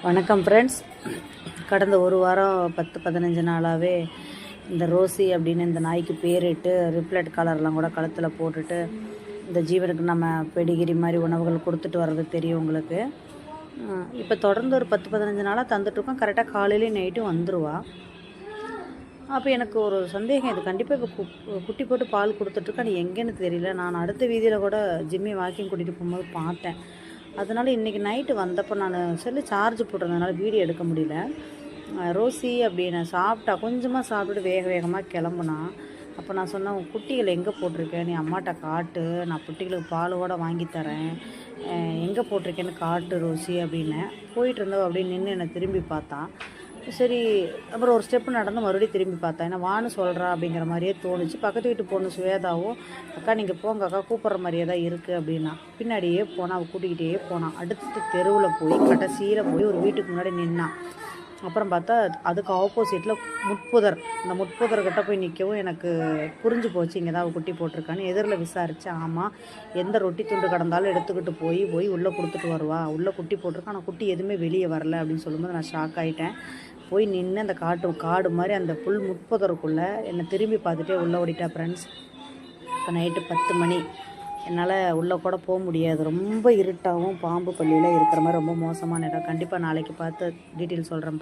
வணக்கம் ஃப்ரெண்ட்ஸ். கடந்த ஒரு வாரம் 10-15 நாளாகவே இந்த ரோசி அப்படின்னு இந்த நாய்க்கு பேரிட்டு ரிப்ளட் கலர்லாம் கூட கழுத்தில் போட்டுட்டு இந்த ஜீவனுக்கு நம்ம பெடிகிரி மாதிரி உணவுகள் கொடுத்துட்டு வர்றது தெரியும் உங்களுக்கு. இப்போ தொடர்ந்து ஒரு 10-15 நாளாக தந்துட்டுருக்கோம். கரெக்டாக காலையிலேயும் நைட்டும் வந்துடுவா. அப்போ எனக்கு ஒரு சந்தேகம், இது கண்டிப்பாக இப்போ குட்டி போட்டு பால் கொடுத்துட்ருக்கா, அது எங்கேன்னு தெரியல. நான் அடுத்த வீதியில் கூட ஜிம்மி வாக்கிங் கூட்டிகிட்டு போகும்போது பார்த்தேன். அதனால் இன்றைக்கி நைட்டு வந்தப்போ நான் செல்லு சார்ஜ் போட்டிருந்ததுனால வீடியோ எடுக்க முடியல. ரோசி அப்படின்னு சாப்பிட்டா, கொஞ்சமாக சாப்பிட்டுட்டு வேக வேகமாக கிளம்புனா. அப்போ நான் சொன்னேன், உன் குட்டிகளை எங்கே போட்டிருக்கேன், நீ அம்மாட்ட காட்டு, நான் குட்டிகளுக்கு பாலோட வாங்கி தரேன், எங்கே போட்டிருக்கேன்னு காட்டு ரோசி அப்படின்னேன். போயிட்டு இருந்தவ அப்படின்னு நின்று என்னை திரும்பி பார்த்தா. சரி, அப்புறம் ஒரு ஸ்டெப்பு நடந்து மறுபடியும் திரும்பி பார்த்தேன். ஏன்னா வான்னு சொல்கிறா அப்படிங்கிற மாதிரியே தோணுச்சு. பக்கத்து வீட்டு பொண்ணு சுவேதாவும், அக்கா நீங்கள் போங்க அக்கா, கூப்பிட்ற மாதிரியே தான் இருக்குது அப்படின்னா. பின்னாடியே போனால், அவள் கூட்டிக்கிட்டே போனான். அடுத்த தெருவில் போய் கடைசியில் போய் ஒரு வீட்டுக்கு முன்னாடி நின்னான். அப்புறம் பார்த்தா அதுக்கு ஆப்போசிட்டில் முட்புதர். இந்த முட்புதர்கிட்ட போய் நிற்கவும் எனக்கு புரிஞ்சு போச்சு, இங்கே தான் அவள் குட்டி போட்டிருக்கான்னு. எதிரில் விசாரித்தேன். ஆமாம், எந்த ரொட்டி துண்டு கடந்தாலும் எடுத்துக்கிட்டு போய் உள்ளே கொடுத்துட்டு வருவா, உள்ளே குட்டி போட்டிருக்கா, ஆனால் குட்டி எதுவுமே வெளியே வரல அப்படின்னு சொல்லும்போது நான் ஷாக் ஆகிட்டேன். போய் நின்று அந்த காடு மாதிரி அந்த புல் முட்புதருக்குள்ளே என்னை திரும்பி பார்த்துட்டே உள்ளே ஓடிட்டா ஃப்ரெண்ட்ஸ். இப்போ நைட்டு 10 மணி. என்னால் உள்ளே கூட போக முடியாது. ரொம்ப இருட்டாகவும் பாம்பு பள்ளியில் இருக்கிற மாதிரி ரொம்ப மோசமான இடம். கண்டிப்பாக நாளைக்கு பார்த்து டீட்டெயில் சொல்கிறேன்.